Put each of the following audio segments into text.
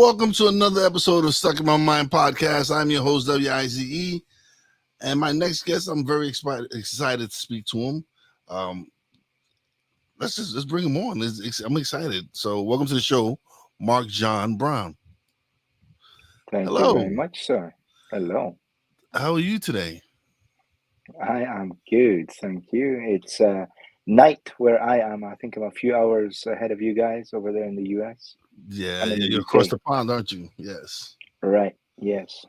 welcome to another episode of Stuck in My Mind podcast. I'm your host, WIZE, and my next guest, I'm very excited to speak to him. Let's bring him on. I'm excited. So, welcome to the show, Marc-John Brown. Thank you very Hello. much, sir. Hello. How are you today? I am good, thank you. It's night where I am. I think I'm a few hours ahead of you guys over there in the US. Yeah, I'm in the you're across UK. the pond, aren't you? Yes. Right, yes.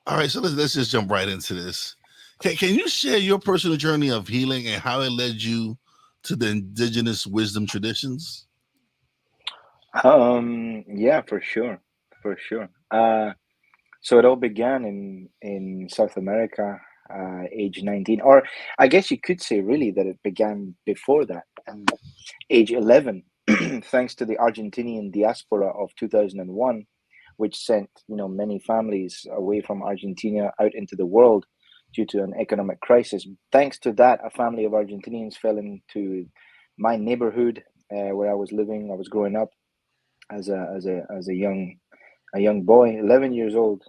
All right, so let's just jump right into this. Can you share your personal journey of healing and how it led you to the indigenous wisdom traditions? Yeah, for sure. For sure. So it all began in South America, age 19, or I guess you could say really that it began before that, age 11, thanks to the Argentinian diaspora of 2001, which sent many families away from Argentina out into the world due to an economic crisis. Thanks to that, a family of Argentinians fell into my neighborhood where I was living. I was growing up as a young boy, 11 years old,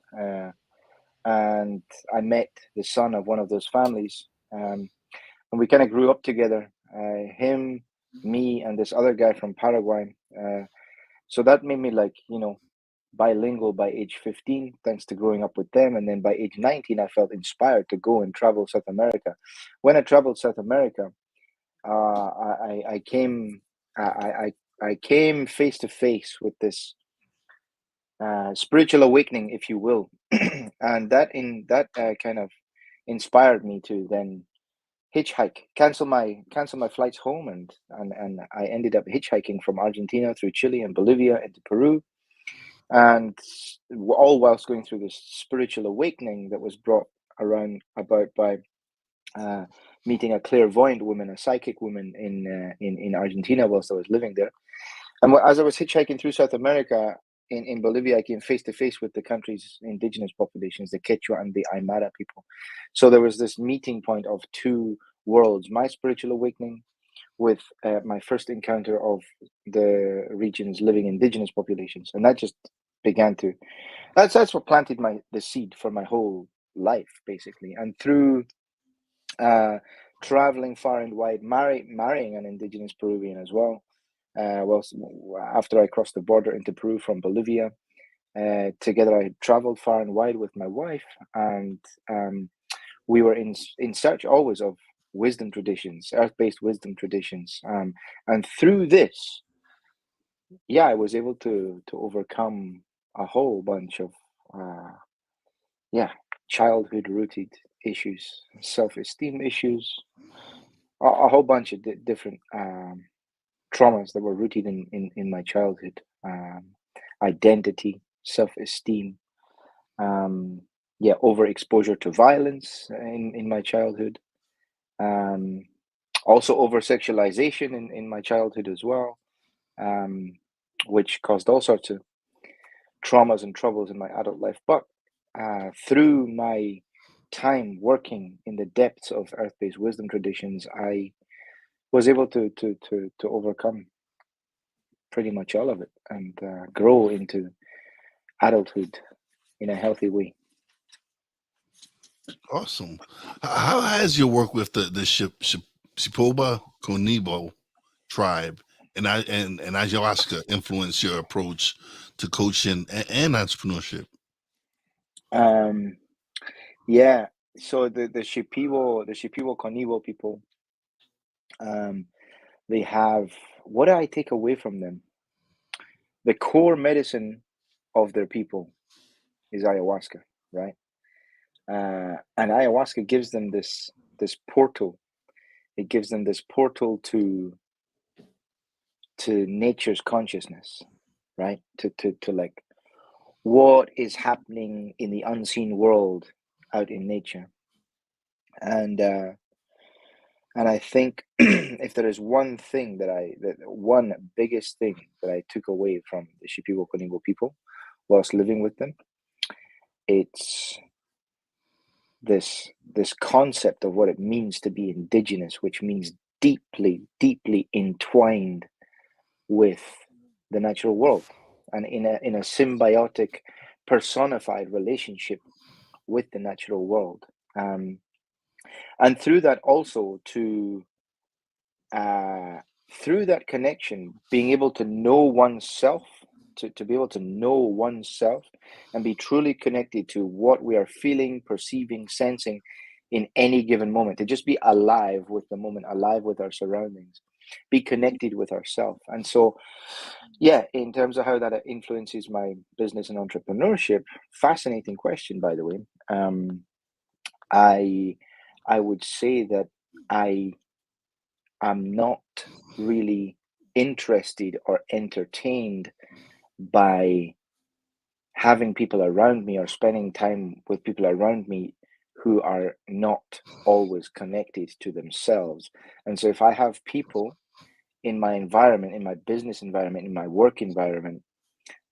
and I met the son of one of those families, and we kind of grew up together. Him, me, and this other guy from Paraguay. So that made me bilingual by age 15, thanks to growing up with them. And then by age 19, I felt inspired to go and travel South America. When I traveled South America, I came I came face to face with this spiritual awakening, if you will, and that kind of inspired me to then hitchhike, cancel my flights home, and I ended up hitchhiking from Argentina through Chile and Bolivia into Peru, and all whilst going through this spiritual awakening that was brought around about by uh, meeting a clairvoyant woman, a psychic woman in Argentina whilst I was living there. And as I was hitchhiking through South America, in Bolivia, I came face to face with the country's indigenous populations, the Quechua and the Aymara people. So there was this meeting point of two worlds: my spiritual awakening with my first encounter of the region's living indigenous populations, and that just began to that's what planted the seed for my whole life, basically. And through uh, traveling far and wide, marrying an indigenous Peruvian as well. Well, after I crossed the border into Peru from Bolivia, together I traveled far and wide with my wife, and we were in search always of wisdom traditions, earth-based wisdom traditions, and through this, yeah, I was able to overcome a whole bunch of uh, yeah, childhood rooted issues, self-esteem issues, a whole bunch of different traumas that were rooted in my childhood, identity, self-esteem, yeah, overexposure to violence in my childhood, um, also over sexualization in my childhood as well, um, which caused all sorts of traumas and troubles in my adult life. But through my time working in the depths of earth-based wisdom traditions, I was able to overcome pretty much all of it and grow into adulthood in a healthy way. Awesome. How has your work with the Shipoba Konibo tribe and ayahuasca influenced your approach to coaching and entrepreneurship? Um, yeah. So the Shipibo Konibo people, um, they have, what do I take away from them? The core medicine of their people is ayahuasca, right? And ayahuasca gives them this portal. It gives them this portal to nature's consciousness, right? To like what is happening in the unseen world out in nature. And I think if there is one biggest thing that I took away from the Shipibo Konibo people whilst living with them, it's this concept of what it means to be indigenous, which means deeply, deeply entwined with the natural world, and in a symbiotic, personified relationship with the natural world. And through that also uh, through that connection, being able to know oneself, to be able to know oneself and be truly connected to what we are feeling, perceiving, sensing in any given moment, to just be alive with the moment, alive with our surroundings, be connected with ourselves. And so, yeah, in terms of how that influences my business and entrepreneurship, fascinating question, by the way. I I would say that I am not really interested or entertained by having people around me or spending time with people around me who are not always connected to themselves. And so if I have people in my environment, in my business environment, in my work environment,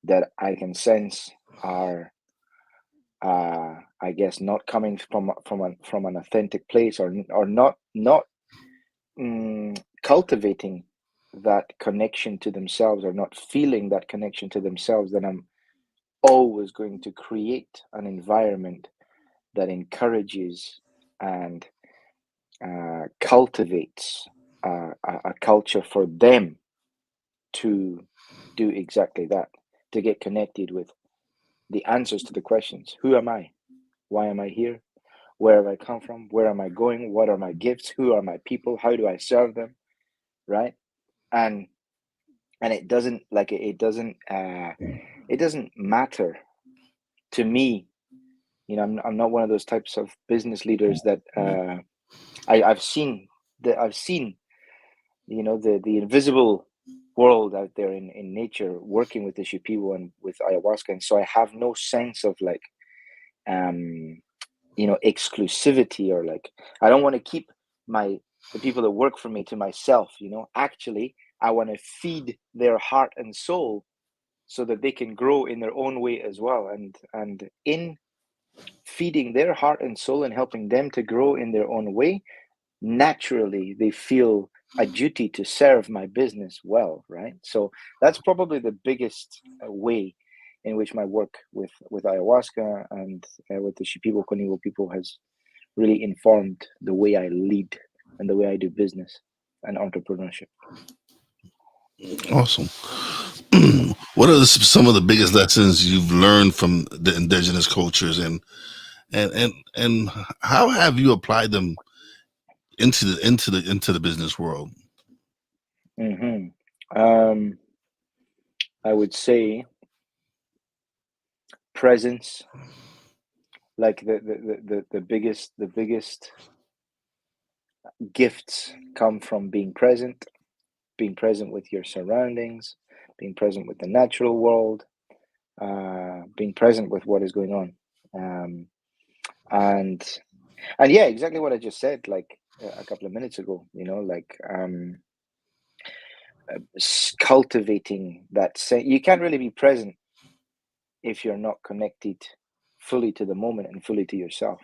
that I can sense are I guess not coming from an authentic place, or not cultivating that connection to themselves, or not feeling that connection to themselves, then I'm always going to create an environment that encourages and cultivates a culture for them to do exactly that, to get connected with the answers to the questions. Who am I? Why am I here? Where have I come from? Where am I going? What are my gifts? Who are my people? How do I serve them? Right? And it doesn't like it doesn't matter to me. I'm not one of those types of business leaders that I've seen the invisible world out there in nature, working with the Shipibo and with ayahuasca, and so I have no sense of like um exclusivity, or like I don't want to keep the people that work for me to myself. Actually, I want to feed their heart and soul so that they can grow in their own way as well, and in feeding their heart and soul and helping them to grow in their own way, naturally they feel a duty to serve my business well, right? So that's probably the biggest way in which my work with ayahuasca and with the Shipibo Konivo people has really informed the way I lead and the way I do business and entrepreneurship. Awesome. What are some of the biggest lessons you've learned from the indigenous cultures, and how have you applied them into the business world? hmm I would say presence, like the biggest gifts come from being present with your surroundings, being present with the natural world, being present with what is going on, um, and yeah, exactly what I just said, like a couple of minutes ago. Like cultivating that. You can't really be present if you're not connected fully to the moment and fully to yourself,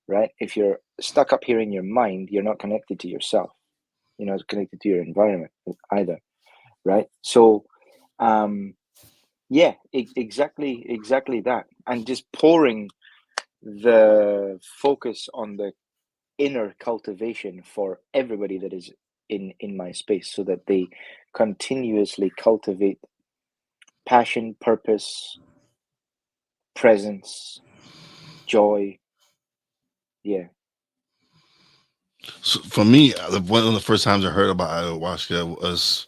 right? If you're stuck up here in your mind, you're not connected to yourself. You're not connected to your environment either, right? So yeah, exactly that, and just pouring the focus on the inner cultivation for everybody that is in my space, so that they continuously cultivate passion, purpose, presence, joy. Yeah. So for me, one of the first times I heard about ayahuasca was,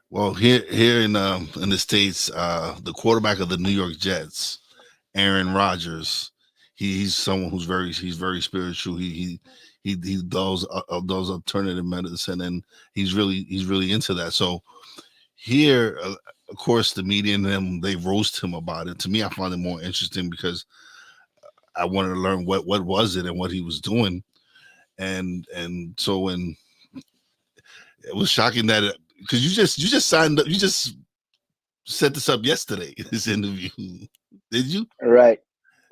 well, here in the States, the quarterback of the New York Jets, Aaron Rodgers. He's someone he's very spiritual. He does alternative medicine, and he's really into that. So here, of course, the media and them, they roast him about it. To me, I find it more interesting because I wanted to learn what was it and what he was doing. And so when it was shocking that, because you just signed up, you just set this up yesterday, this interview, did you? Right.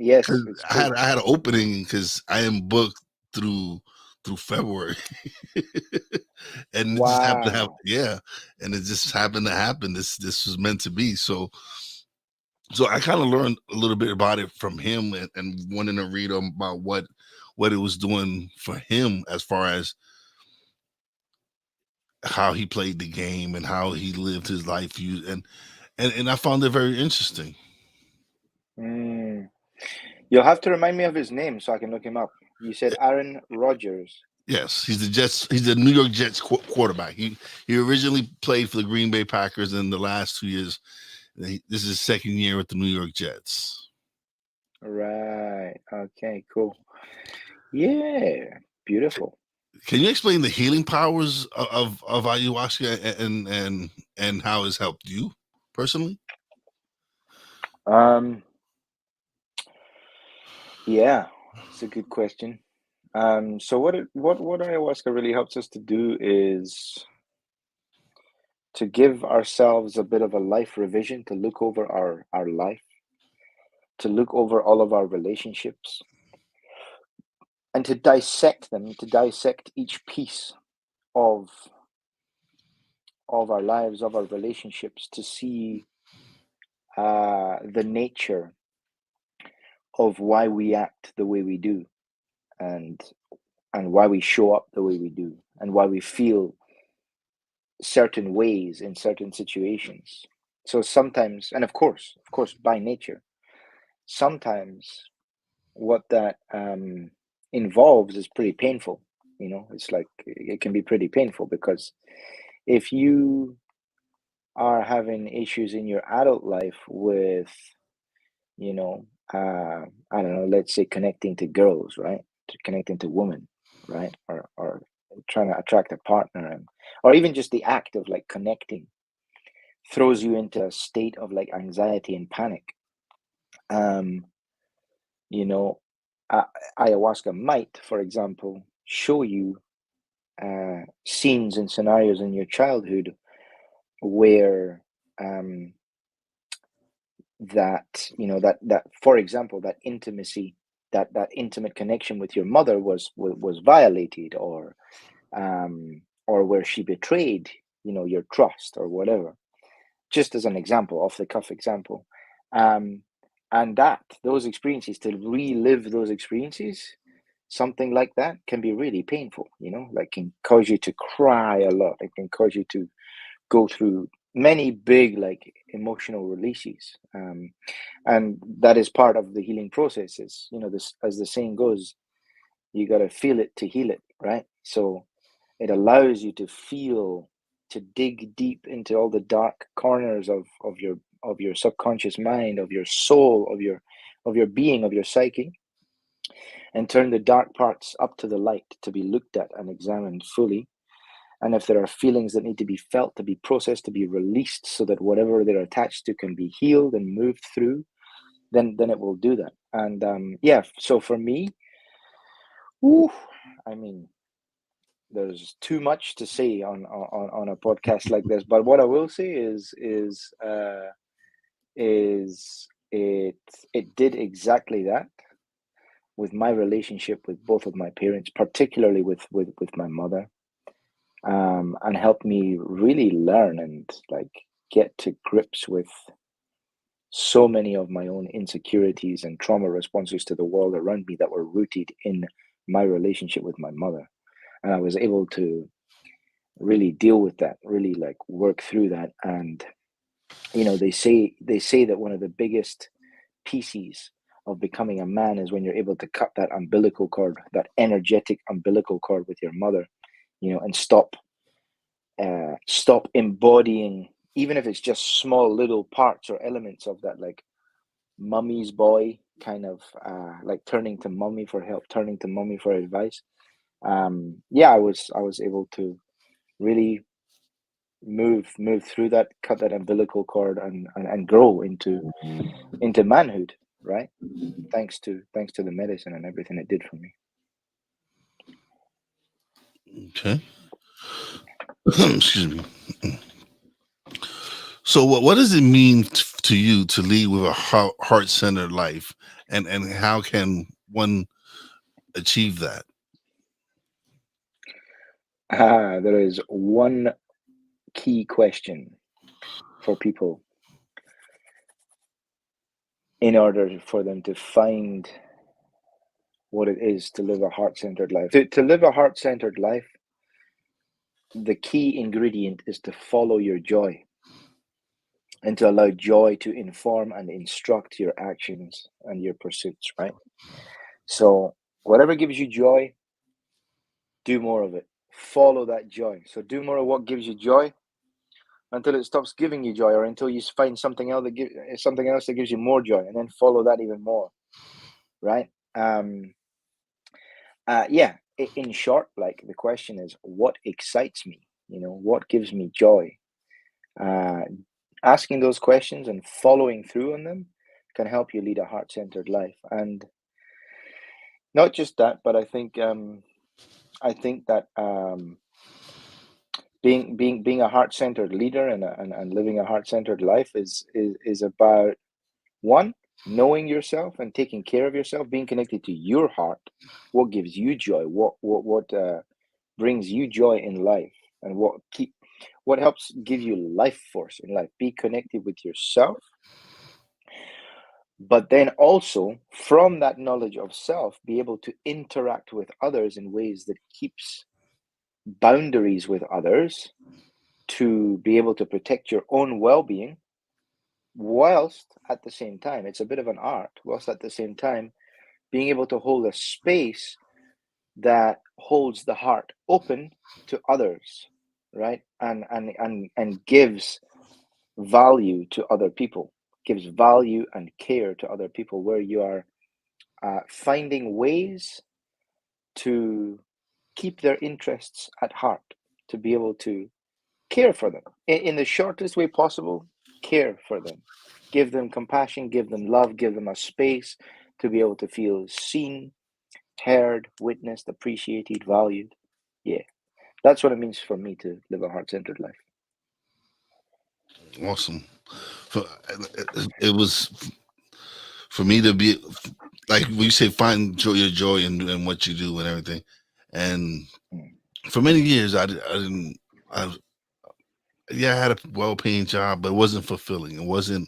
Yes, Because it's I true. had I had an opening because I am booked through through February. And it just happened to have, Wow. yeah, and it just happened to happen. This was meant to be. So I kind of learned a little bit about it from him, and wanting to read about what it was doing for him as far as how he played the game and how he lived his life. And I found it very interesting. Mm. You'll have to remind me of his name so I can look him up. You said Aaron Rodgers. Yes, he's the Jets. He's the New York Jets quarterback. He originally played for the Green Bay Packers in the last 2 years. This is his second year with the New York Jets. Right. Okay, cool. Yeah. Beautiful. Can you explain the healing powers of ayahuasca and how it's helped you personally? Um, yeah, it's a good question. So what ayahuasca really helps us to do is to give ourselves a bit of a life revision, to look over our life, to look over all of our relationships, and to dissect them, to dissect each piece of our lives, of our relationships, to see the nature of why we act the way we do, and why we show up the way we do, and why we feel certain ways in certain situations. So sometimes, and of course, by nature, sometimes what that involves is pretty painful. It's like it can be pretty painful because if you are having issues in your adult life with, you know, I don't know, let's say connecting to girls, right? Connecting to women, right? Or trying to attract a partner, or even just the act of like connecting throws you into a state of like anxiety and panic. Um, you know, uh, Ayahuasca might, for example, show you scenes and scenarios in your childhood where that that for example that intimacy, that intimate connection with your mother was violated, or where she betrayed your trust or whatever, just as an example, off the cuff example. um and that those experiences, to relive those experiences, something like that can be really painful, like can cause you to cry a lot. It can cause you to go through many big like emotional releases. And that is part of the healing process. Is this, as the saying goes, you got to feel it to heal it, right? So it allows you to feel, to dig deep into all the dark corners of your subconscious mind, of your soul, of your being, of your psyche, and turn the dark parts up to the light to be looked at and examined fully. And if there are feelings that need to be felt, to be processed, to be released, so that whatever they're attached to can be healed and moved through, then it will do that. And yeah, so for me, whew, I mean, there's too much to say on a podcast like this. But what I will say is it did exactly that with my relationship with both of my parents, particularly with my mother, and helped me really learn and like get to grips with so many of my own insecurities and trauma responses to the world around me that were rooted in my relationship with my mother. And I was able to really deal with that, really like work through that. And they say that one of the biggest pieces of becoming a man is when you're able to cut that umbilical cord, that energetic umbilical cord with your mother, and stop embodying, even if it's just small little parts or elements of that, like mummy's boy kind of, like turning to mommy for help, turning to mommy for advice. Yeah, I was able to really move through that, cut that umbilical cord, and grow into manhood, right? Thanks to the medicine and everything it did for me. Okay. Excuse me. So what does it mean to you to lead with a heart centered life, and how can one achieve that? There is one key question for people in order for them to find what it is to live a heart-centered life. To live a heart-centered life, the key ingredient is to follow your joy and to allow joy to inform and instruct your actions and your pursuits, right? So whatever gives you joy, do more of it. Follow that joy. So do more of what gives you joy until it stops giving you joy, or until you find something else that gives you more joy, and then follow that even more, right? Yeah. In short, like, the question is, what excites me? What gives me joy? Uh, Asking those questions and following through on them can help you lead a heart-centered life. And not just that, but I think that being a heart-centered leader and living a heart-centered life is about, one, knowing yourself and taking care of yourself, being connected to your heart, what gives you joy, what brings you joy in life, and what helps give you life force in life. Be connected with yourself, but then also, from that knowledge of self, be able to interact with others in ways that keeps boundaries with others, to be able to protect your own well-being, whilst at the same time, it's a bit of an art, whilst at the same time being able to hold a space that holds the heart open to others, right? And gives value to other people, gives value and care to other people, where you are finding ways to keep their interests at heart, to be able to care for them in the shortest way possible. Care for them, give them compassion, give them love, give them a space to be able to feel seen, heard, witnessed, appreciated, valued. Yeah, that's what it means for me to live a heart-centered life. Awesome. For, it was for me to be like when you say find your joy in what you do and everything. And Mm. for many years, I didn't. I Yeah, I had a well-paying job, but it wasn't fulfilling. It wasn't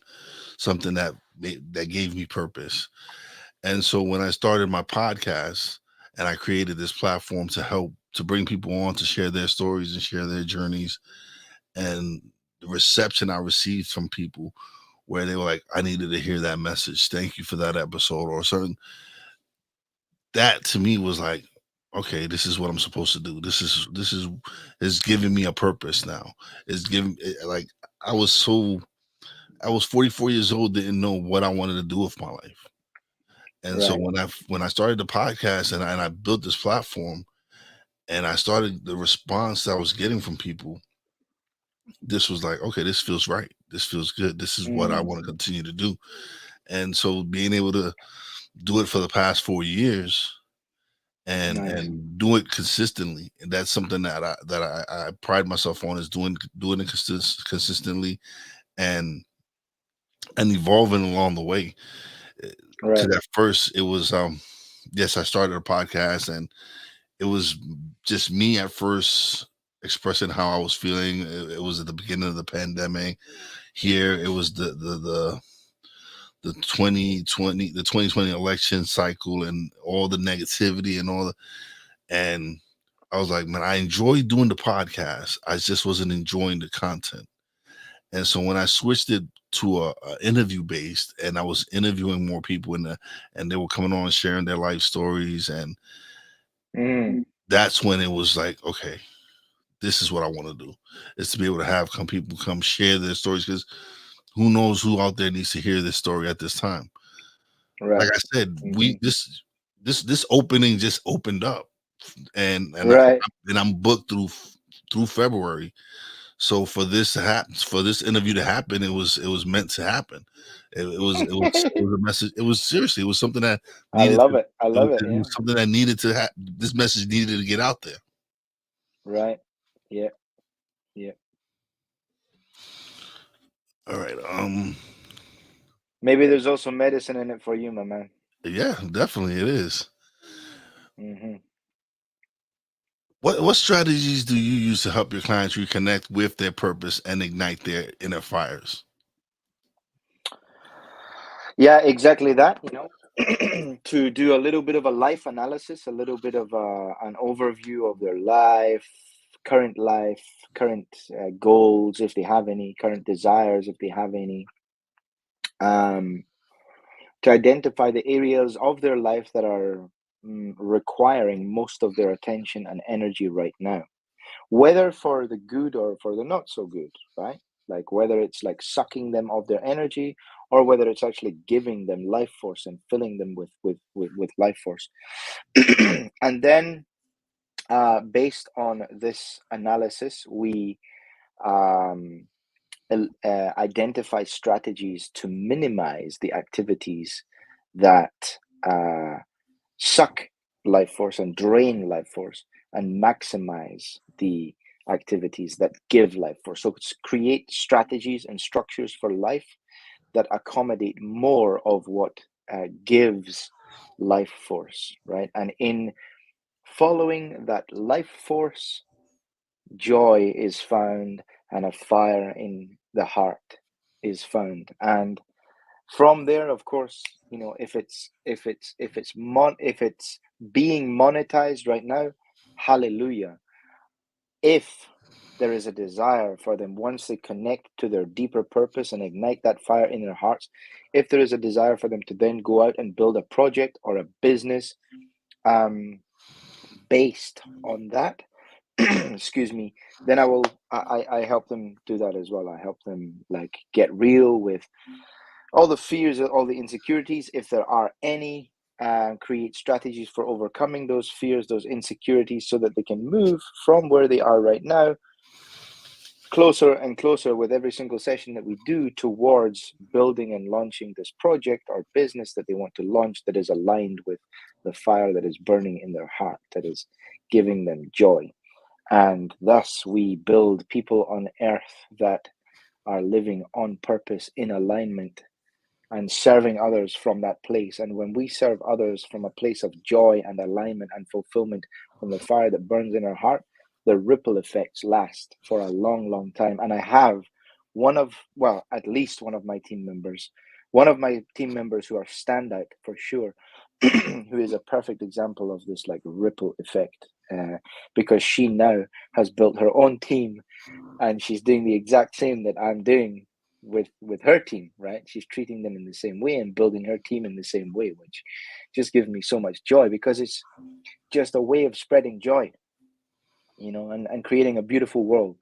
something that gave me purpose. And so when I started my podcast and I created this platform to help to bring people on to share their stories and share their journeys, and the reception I received from people where they were like, I needed to hear that message. Thank you for that episode or certain, that to me was like, okay, this is what I'm supposed to do. This is giving me a purpose now. It's giving like I was so I was 44 years old, didn't know what I wanted to do with my life. And so Right. when I started the podcast and I built this platform and I started the response that I was getting from people, this was like, okay, this feels right. This feels good. This is what I Mm. want to continue to do. And so being able to do it for the past 4 years Nice. and do it consistently, and that's something that I pride myself on, is doing it consistently and evolving along the way. Because Right. at first it was yes, I started a podcast and it was just me at first expressing how I was feeling. It was at the beginning of the pandemic. Here it was the 2020 election cycle and all the negativity and and I was like, man, I enjoy doing the podcast. I just wasn't enjoying the content. And so when I switched it to a interview based, and I was interviewing more people and they were coming on sharing their life stories, and Mm. that's when it was like, okay, this is what I want to do, is to be able to have people come share their stories, because who knows who out there needs to hear this story at this time. Like Right. I said, Hmm. this opening just opened up, Right. and I'm booked through February. So for this to happen, for this interview to happen, it was meant to happen. It was a message. It was seriously, it was something that I needed love to. it. I It was, love it. it Yeah. was something that needed to happen. This message needed to get out there. Right. Yeah. Yeah. All right. Maybe there's also medicine in it for you, my man. Yeah, definitely it is. Hmm. What strategies do you use to help your clients reconnect with their purpose and ignite their inner fires? Yeah, exactly that. To do a little bit of a life analysis, a little bit of an overview of their life, current goals, if they have any, current desires, if they have any. Um, to identify the areas of their life that are requiring most of their attention and energy right now, whether for the good or for the not so good, right? Like whether it's like sucking them of their energy, or whether it's actually giving them life force and filling them with life force. And then based on this analysis, we um, identify strategies to minimize the activities that uh, suck life force and drain life force, and maximize the activities that give life force. So it's create strategies and structures for life that accommodate more of what gives life force, right? And in following that life force, joy is found, and a fire in the heart is found. And from there, of course, if it's being monetized right now, hallelujah. If there is a desire for them, once they connect to their deeper purpose and ignite that fire in their hearts, if there is a desire for them to then go out and build a project or a business um based on that, excuse me, then I help them do that as well. I help them like get real with all the fears, all the insecurities, if there are any, create strategies for overcoming those fears, those insecurities, so that they can move from where they are right now closer and closer with every single session that we do towards building and launching this project or business that they want to launch, that is aligned with the fire that is burning in their heart, that is giving them joy. And thus we build people on earth that are living on purpose, in alignment, and serving others from that place. And when we serve others from a place of joy and alignment and fulfillment from the fire that burns in our heart, the ripple effects last for a long, long time. And I have at least one of my team members who are standout for sure, who is a perfect example of this like ripple effect, because she now has built her own team, and she's doing the exact same that I'm doing with her team, right? She's treating them in the same way and building her team in the same way, which just gives me so much joy, because it's just a way of spreading joy, and creating a beautiful world.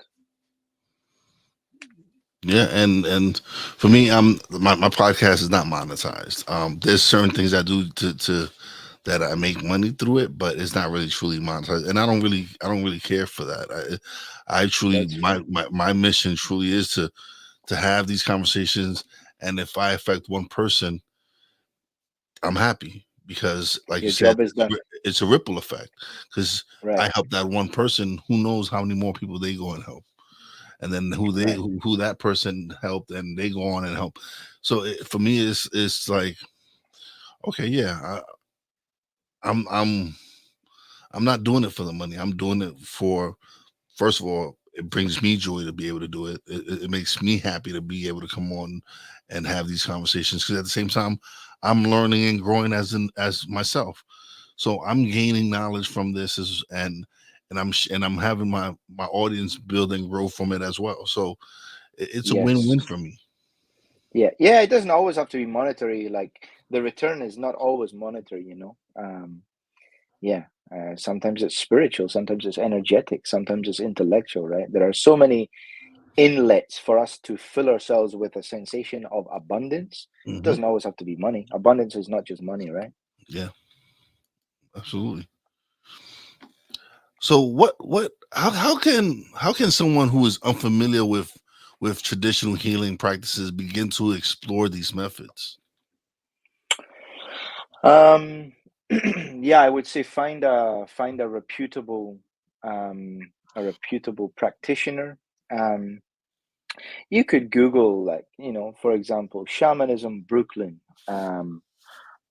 Yeah, and for me, my podcast is not monetized. There's certain things I do to that I make money through it, but it's not really truly monetized, and I don't really care for that. I truly That's fine. my mission truly is to have these conversations, and if I affect one person, I'm happy because, like you Your said, job is done. it's a ripple effect. Because Right, I help that one person, who knows how many more people they go and help, and then right. who that person helped, and they go on and help. So for me, it's like, okay, yeah, I'm I'm not doing it for the money. I'm doing it for, first of all, it brings me joy to be able to do it. It makes me happy to be able to come on and have these conversations, because at the same time, I'm learning and growing as myself. So I'm gaining knowledge from this, and I'm having my audience build and grow from it as well. So it's a Yes. win-win for me. Yeah, it doesn't always have to be monetary. Like, the return is not always monetary. Yeah, sometimes it's spiritual, sometimes it's energetic, sometimes it's intellectual, right? There are so many inlets for us to fill ourselves with a sensation of abundance. It Hmm. doesn't always have to be money. Abundance is not just money, right? Yeah, absolutely. So how can someone who is unfamiliar with traditional healing practices begin to explore these methods? Um, yeah, I would say find um, a reputable practitioner. Um, you could Google, like, for example, shamanism Brooklyn, um,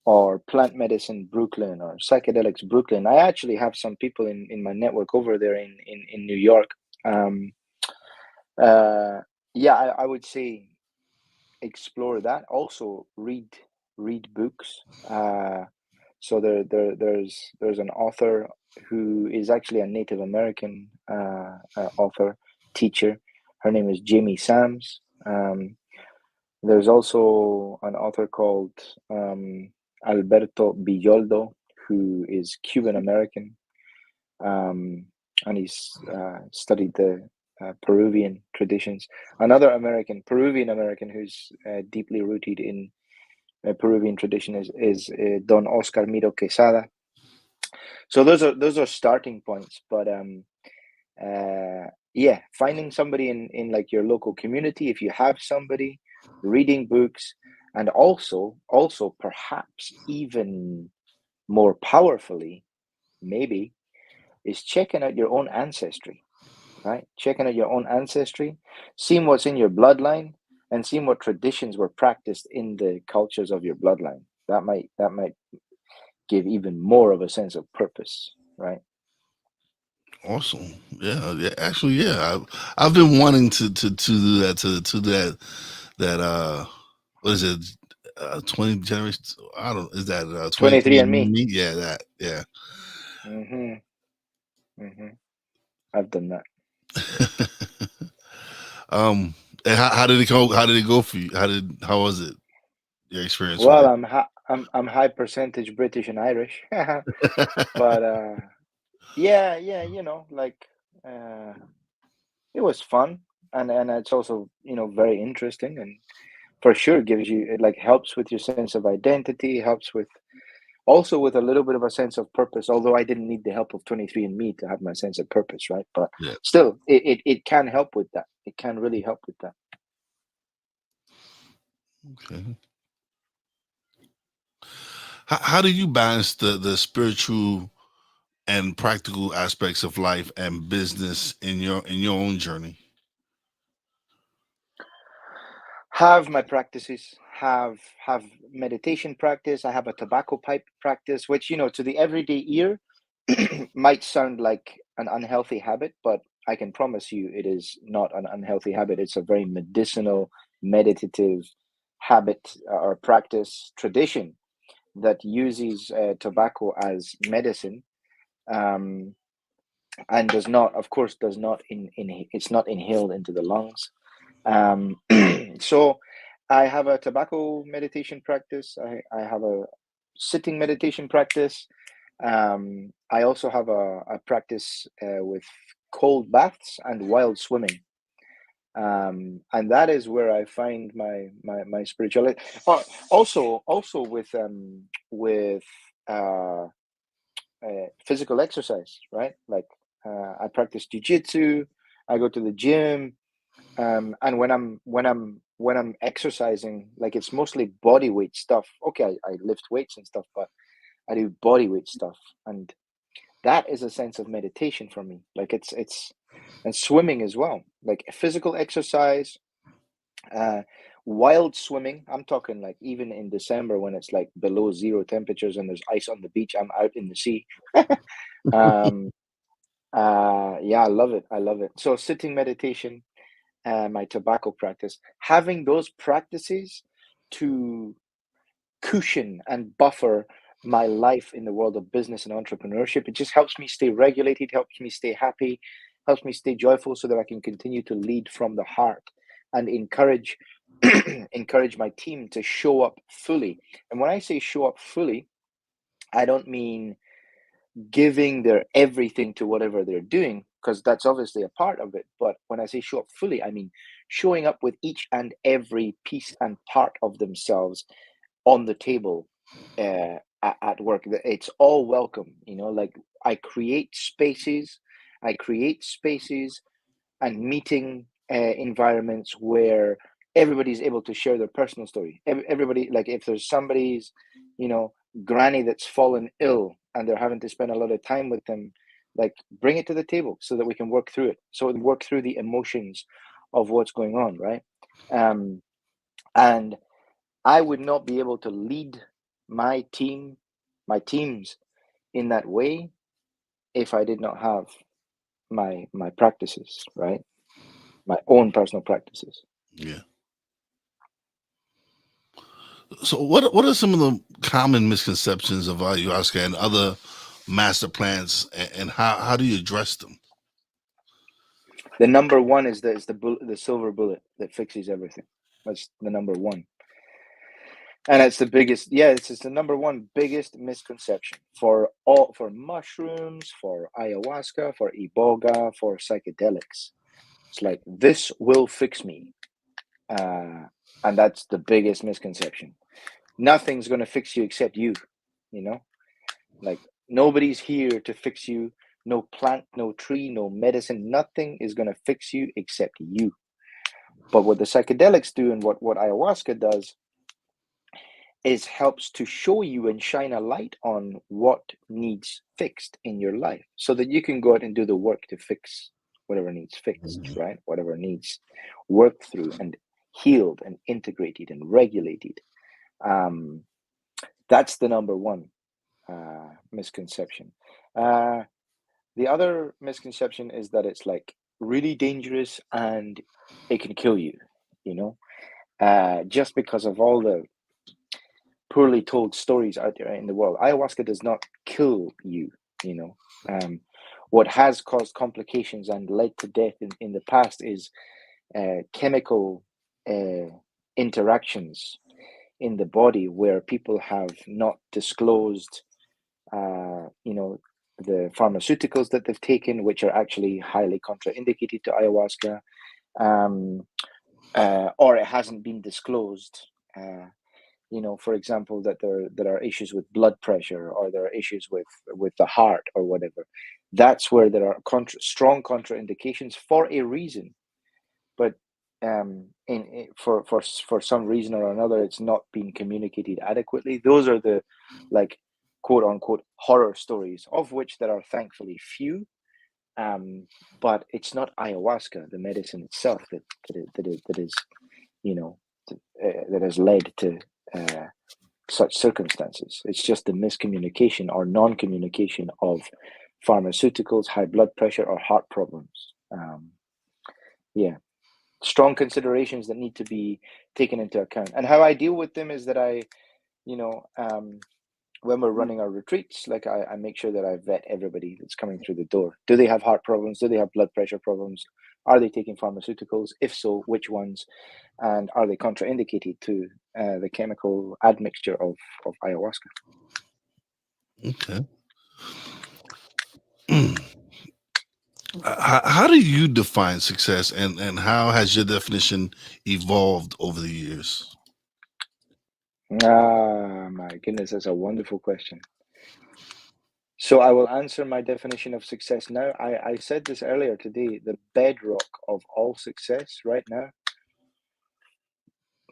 or plant medicine Brooklyn or psychedelics Brooklyn. I actually have some people in my network over there in New York. Um, yeah, I would say explore that. Also, read books. So there's an author who is actually a Native American author, teacher. Her name is Jamie Sams. There's also an author called Alberto Villoldo, who is Cuban American, and he's studied the Peruvian traditions. Another Peruvian American, who's deeply rooted in Peruvian tradition is Don Oscar Miro Quesada. So those are starting points, but yeah, finding somebody in like your local community, if you have somebody, reading books, and also perhaps even more powerfully, maybe, is checking out your own ancestry, right? Checking out your own ancestry, seeing what's in your bloodline, and seeing what traditions were practiced in the cultures of your bloodline. That might give even more of a sense of purpose, right? Awesome. Yeah. Yeah. Actually, yeah. I've been wanting to do that to that what is it? 20 generations. I don't. Is that 23 23 and and Me. me? Yeah. That. Yeah. Mm-hmm. Mm-hmm. I've done that. um. And how did it go? How did it go for you? How was it? Your experience with Well, it? I'm high percentage British and Irish, but yeah, like uh, it was fun, and it's also very interesting, and for sure gives you, it like helps with your sense of identity, helps with also with a little bit of a sense of purpose. Although I didn't need the help of 23andMe to have my sense of purpose, right? But Yeah. still, it can help with that. It can really help with that. Okay. How do you balance the spiritual and practical aspects of life and business in your own journey? Have my practices, have meditation practice. I have a tobacco pipe practice, which to the everyday ear might sound like an unhealthy habit, but I can promise you it is not an unhealthy habit. It's a very medicinal, meditative habit or practice tradition that uses tobacco as medicine, um, and does not, of course, does not it's not inhaled into the lungs. So I have a tobacco meditation practice. I have a sitting meditation practice. I also have a practice with cold baths and wild swimming. And that is where I find my spirituality. Also with uh, physical exercise, right? Like I practice jujitsu. I go to the gym, and when I'm exercising, like it's mostly body weight stuff. Okay, I lift weights and stuff, but I do body weight stuff, and that is a sense of meditation for me. Like it's and swimming as well, like physical exercise. uh Wild swimming, I'm talking like even in December when it's like below zero temperatures and there's ice on the beach, I'm out in the sea. um yeah, I love it. So sitting meditation, my tobacco practice, having those practices to cushion and buffer my life in the world of business and entrepreneurship. It just helps me stay regulated, helps me stay happy, helps me stay joyful so that I can continue to lead from the heart and encourage encourage my team to show up fully. And when I say show up fully, I don't mean giving their everything to whatever they're doing, because that's obviously a part of it. But when I say show up fully, I mean showing up with each and every piece and part of themselves on the table at work. It's all welcome, like I create spaces, I create spaces and meeting environments where everybody's able to share their personal story. Everybody, like if there's somebody's, you know, granny that's fallen ill and they're having to spend a lot of time with them, like bring it to the table so that we can work through it. So we can work through the emotions of what's going on, right? And I would not be able to lead my teams in that way if I did not have my practices, right? My own personal practices. Yeah. So what are some of the common misconceptions of ayahuasca and other master plants, and how do you address them? The number one is the silver bullet that fixes everything. That's the number one. And it's the biggest, it's the number one biggest misconception for mushrooms, for ayahuasca, for iboga, for psychedelics. It's like, this will fix me. And that's the biggest misconception. Nothing's going to fix you except you, like nobody's here to fix you. No plant, no tree, no medicine, nothing is going to fix you except you. But what the psychedelics do, and what ayahuasca does, is helps to show you and shine a light on what needs fixed in your life, so that you can go out and do the work to fix whatever needs fixed, right? Whatever needs worked through and healed and integrated and regulated. That's the number one misconception. The other misconception is that it's like really dangerous and it can kill you, just because of all the poorly told stories out there in the world. Ayahuasca does not kill you, what has caused complications and led to death in the past is chemical interactions in the body, where people have not disclosed the pharmaceuticals that they've taken, which are actually highly contraindicated to ayahuasca, or it hasn't been disclosed. For example, that there are issues with blood pressure, or there are issues with the heart or whatever. That's where there are strong contraindications for a reason. But for some reason or another, it's not being communicated adequately. Those are the, like, quote unquote horror stories, of which there are thankfully few. But it's not ayahuasca, the medicine itself, that has led to such circumstances. It's just the miscommunication or non-communication of pharmaceuticals, high blood pressure, or heart problems. Strong considerations that need to be taken into account. And how I deal with them is that I, when we're running our retreats, like I make sure that I vet everybody that's coming through the door. Do they have heart problems? Do they have blood pressure problems? Are they taking pharmaceuticals? If so, which ones? And are they contraindicated to the chemical admixture of ayahuasca? Okay. How do you define success, and how has your definition evolved over the years? My goodness, that's a wonderful question. So I will answer my definition of success now. I said this earlier today. The bedrock of all success right now,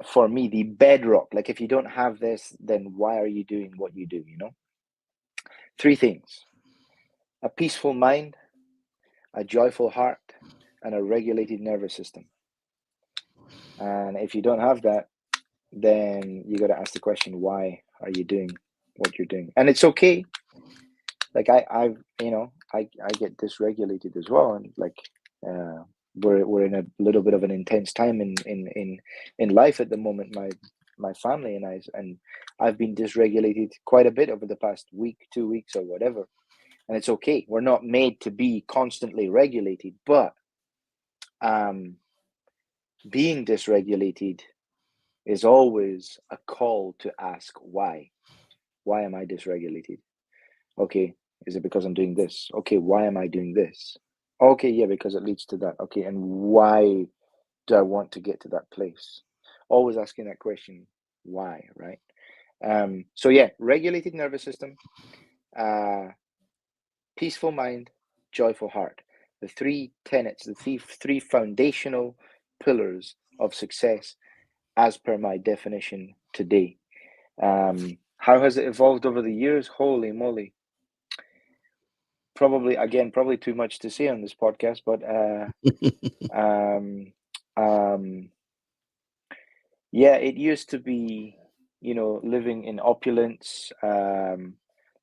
for me, the bedrock, like, if you don't have this, then why are you doing what you do? Three things: a peaceful mind, a joyful heart, and a regulated nervous system. And if you don't have that, then you got to ask the question, why are you doing what you're doing? And it's okay. Like I get dysregulated as well, and like we're in a little bit of an intense time in life at the moment. My family and I've been dysregulated quite a bit over the past week, 2 weeks, or whatever. And it's okay. We're not made to be constantly regulated, but being dysregulated is always a call to ask why. Why am I dysregulated? Okay, is it because I'm doing this? Okay, why am I doing this? Okay, yeah, because it leads to that. Okay, and why do I want to get to that place? Always asking that question, why, right? So yeah, regulated nervous system, peaceful mind, joyful heart. The three tenets, the three foundational pillars of success, as per my definition today. How has it evolved over the years? Holy moly. Probably too much to say on this podcast, but yeah, it used to be, living in opulence,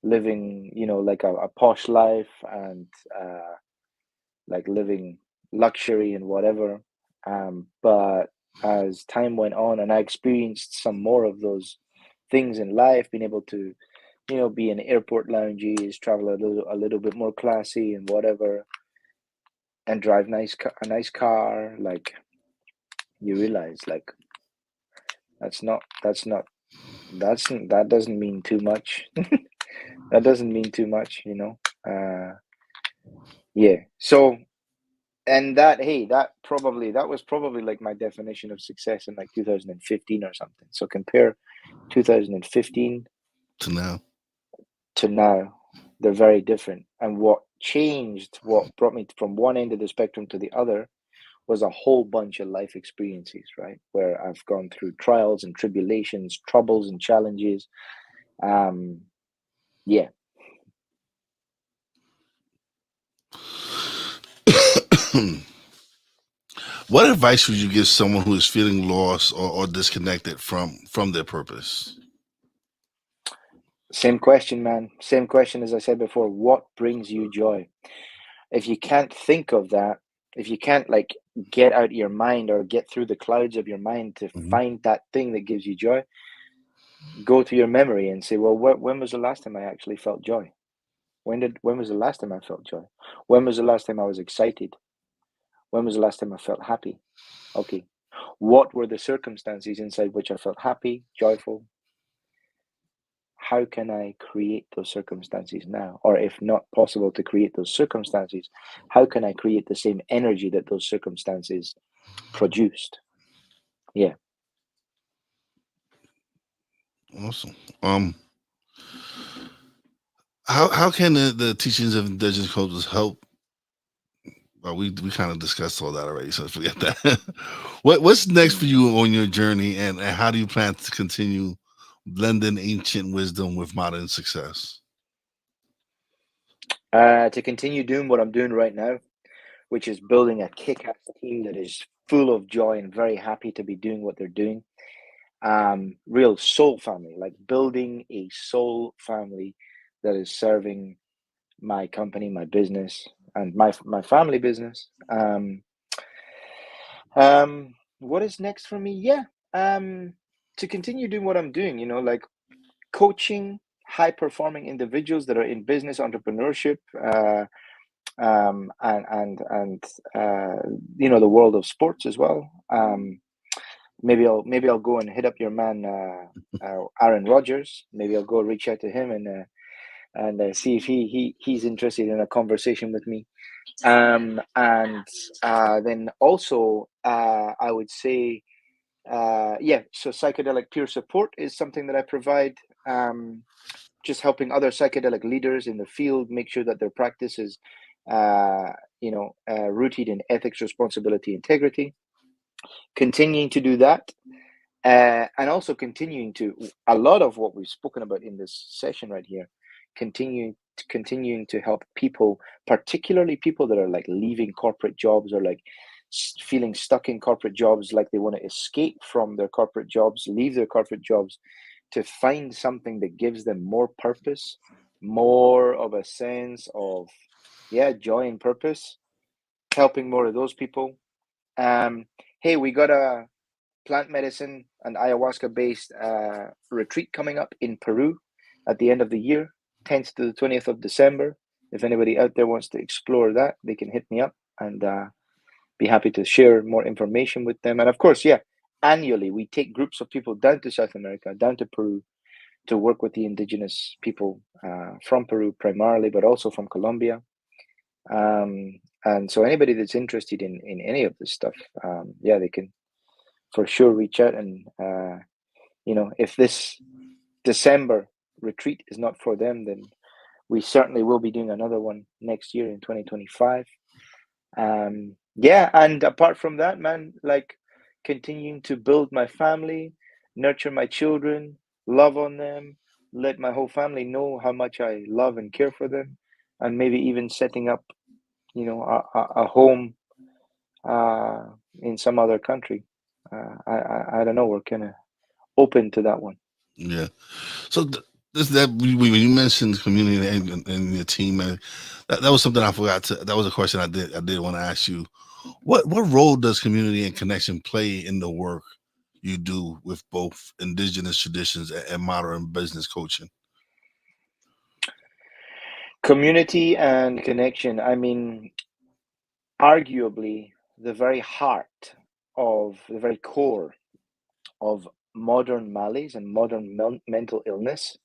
living, like a posh life, and like living luxury and whatever. But as time went on and I experienced some more of those things in life, being able to, be in airport lounges, travel a little bit more classy and whatever, and drive a nice car, like you realize, like that doesn't mean too much. That doesn't mean too much. Yeah. So, and that was probably like my definition of success in like 2015 or something. So compare 2015 To now. to now, they're very different. And what brought me from one end of the spectrum to the other was a whole bunch of life experiences, right? Where I've gone through trials and tribulations, troubles and challenges. Yeah. What advice would you give someone who is feeling lost or disconnected from their purpose? Same question, man. Same question as I said before. What brings you joy? If you can't think of that, if you can't like get out your mind or get through the clouds of your mind to Hmm. find that thing that gives you joy, go to your memory and say, well, when was the last time I actually felt joy? When was the last time I felt joy? When was the last time I was excited? When was the last time I felt happy? Okay. What were the circumstances inside which I felt happy, joyful? How can I create those circumstances now? Or if not possible to create those circumstances, how can I create the same energy that those circumstances produced? Yeah. Awesome. How can the teachings of indigenous cultures help? Well, we kind of discussed all that already, so forget that. What's next for Mm. you on your journey, and how do you plan to continue blending ancient wisdom with modern success? To continue doing what I'm doing right now, which is building a kick-ass team that is full of joy and very happy to be doing what they're doing. Real soul family, like building a soul family that is serving my company, my business, and my family business. What is next for me? Yeah, to continue doing what I'm doing. Like coaching high performing individuals that are in business entrepreneurship, and the world of sports as well. Maybe I'll go and hit up your man, Aaron Rodgers. Maybe I'll go reach out to him and see if he's interested in a conversation with me. And then also, I would say, yeah. So psychedelic peer support is something that I provide. Just helping other psychedelic leaders in the field make sure that their practice is, rooted in ethics, responsibility, integrity. Continuing to do that, and also continuing to a lot of what we've spoken about in this session right here, continuing to help people, particularly people that are like leaving corporate jobs or like feeling stuck in corporate jobs, like they want to escape from their corporate jobs, leave their corporate jobs, to find something that gives them more purpose, more of a sense of, yeah, joy and purpose. Helping more of those people. um hey, we got a plant medicine and ayahuasca based retreat coming up in Peru at the end of the year, 10th to the 20th of December. If anybody out there wants to explore that, they can hit me up, and be happy to share more information with them. And of course, yeah, annually we take groups of people down to South America, down to Peru, to work with the indigenous people from Peru primarily, but also from Colombia. And so anybody that's interested in any of this stuff, yeah, they can for sure reach out. And if this December retreat is not for them, then we certainly will be doing another one next year in 2025. Yeah, and apart from that, man, like continuing to build my family, nurture my children, love on them, let my whole family know how much I love and care for them, and maybe even setting up, a home uh, in some other country. I don't know. We're kind of open to that one. Yeah. So this that when you mentioned community and your team, and that was something I forgot to. That was a question I did want to ask you. What role does community and connection play in the work you do with both indigenous traditions and modern business coaching? Community and connection. I mean, arguably, the very heart of the very core of modern malaise and modern mental illness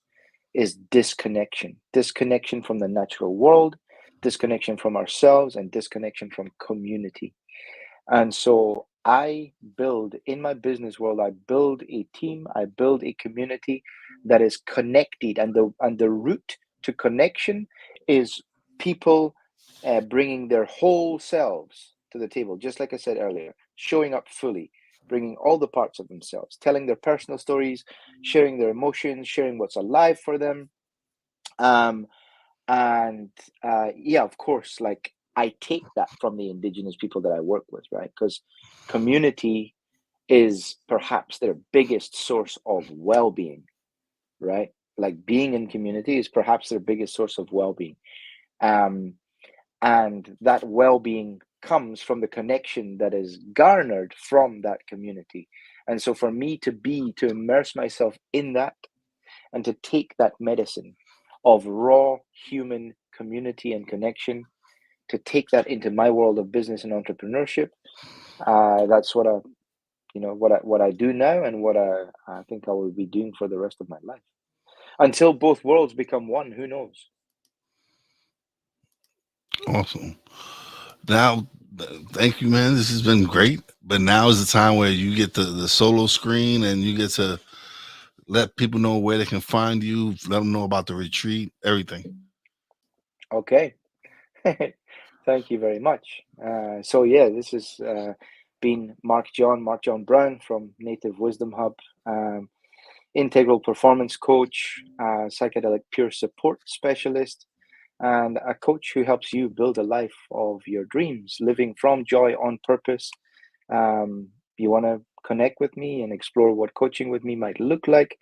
is disconnection from the natural world, disconnection from ourselves, and disconnection from community. And so I build in my business world, I build a team, I build a community that is connected. And the route to connection is people bringing their whole selves to the table, just like I said earlier, showing up fully, bringing all the parts of themselves, telling their personal stories, sharing their emotions, sharing what's alive for them. Um, and yeah, of course, like I take that from the indigenous people that I work with, right? Because community is perhaps their biggest source of well-being, right? Like being in community is perhaps their biggest source of well-being. um, and that well-being comes from the connection that is garnered from that community. And so for me to immerse myself in that and to take that medicine of raw human community and connection, to take that into my world of business and entrepreneurship. That's what I do now, and what I think I will be doing for the rest of my life until both worlds become one. Who knows? Awesome. Now, thank you, man. This has been great. But now is the time where you get the solo screen and you get to let people know where they can find you, let them know about the retreat, everything. Okay. Thank you very much. So yeah, this has been Marc-John Brown from Native Wisdom Hub, integral performance coach, psychedelic peer support specialist, and a coach who helps you build a life of your dreams, living from joy on purpose. You want to connect with me and explore what coaching with me might look like,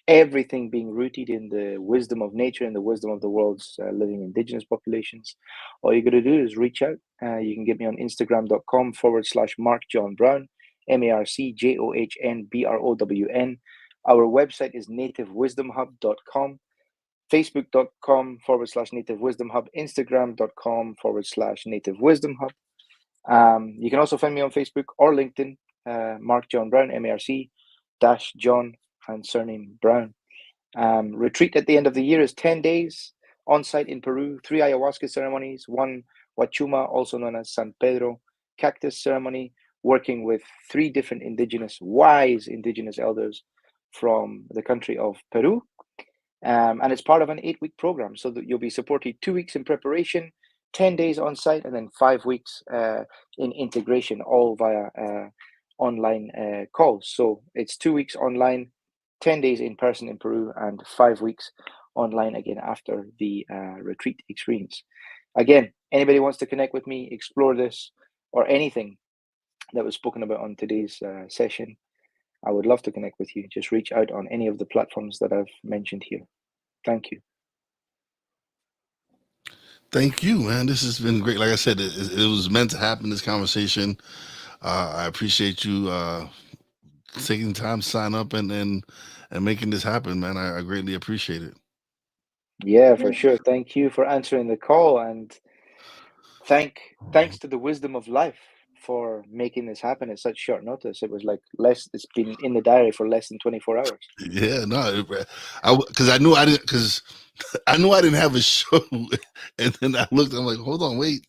everything being rooted in the wisdom of nature and the wisdom of the world's living indigenous populations. All you got to do is reach out. You can get me on Instagram.com/Marc John Brown, MarcJohnBrown. Our website is nativewisdomhub.com, Facebook.com/Native Wisdom Hub, Instagram.com/Native Wisdom Hub. You can also find me on Facebook or LinkedIn, Marc-John Brown, MARC-John and surname Brown. Retreat at the end of the year is 10 days on site in Peru, 3 ayahuasca ceremonies, 1 Huachuma, also known as San Pedro cactus ceremony, working with 3 different wise indigenous elders from the country of Peru. And it's part of an 8-week program, so that you'll be supported 2 weeks in preparation, 10 days on site, and then 5 weeks in integration, all via online calls. So it's 2 weeks online, 10 days in person in Peru, and 5 weeks online again after the retreat experience. Again, anybody wants to connect with me, explore this, or anything that was spoken about on today's session, I would love to connect with you. Just reach out on any of the platforms that I've mentioned here. Thank you. Thank you, man. This has been great. Like I said, it was meant to happen. This conversation. I appreciate you taking the time to sign up and making this happen, man. I greatly appreciate it. Yeah, for sure. Thank you for answering the call, and thanks to the wisdom of life for making this happen at such short notice. It was like it's been in the diary for less than 24 hours. Yeah, no, because I knew I didn't because I knew I didn't have a show, and then I looked. I'm like, hold on, wait,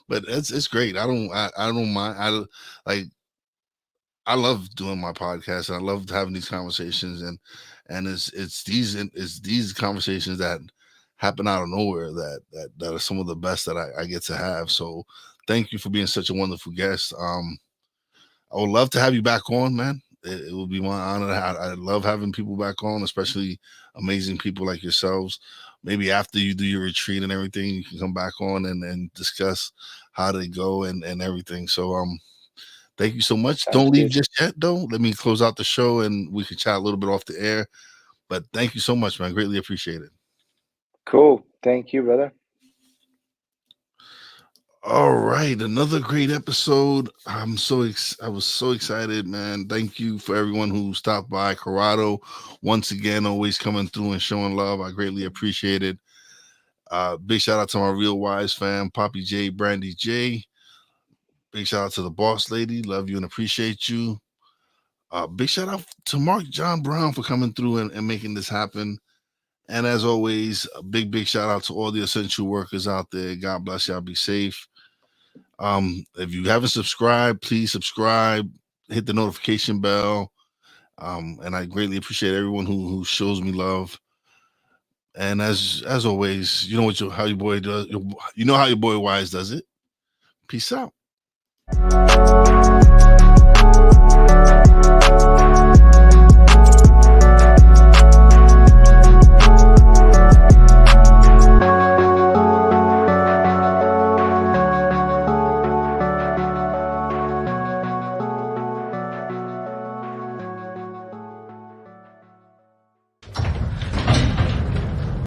but it's great. I don't mind. Like I love doing my podcast, and I love having these conversations, and it's these conversations that happen out of nowhere that are some of the best that I get to have. So thank you for being such a wonderful guest. I would love to have you back on, man. It would be my honor. I love having people back on, especially amazing people like yourselves. Maybe after you do your retreat and everything, you can come back on and discuss how they go and everything. So Thank you so much. Sounds Don't leave good. just yet, though. Let me close out the show and we can chat a little bit off the air. But thank you so much, man. Greatly appreciate it. Cool. Thank you, brother. All right, another great episode. I was so excited, man. Thank you for everyone who stopped by. Corrado, once again, always coming through and showing love. I greatly appreciate it. Big shout out to my Real Wise fam, Poppy J, Brandy J. Big shout out to the boss lady. Love you and appreciate you. Big shout out to Marc-John Brown for coming through and making this happen. And as always, a big shout out to all the essential workers out there. God bless y'all. Be safe. If you haven't subscribed, please subscribe. Hit the notification bell. And I greatly appreciate everyone who shows me love. And as always, you know how your boy does. You know how your boy Wise does it. Peace out.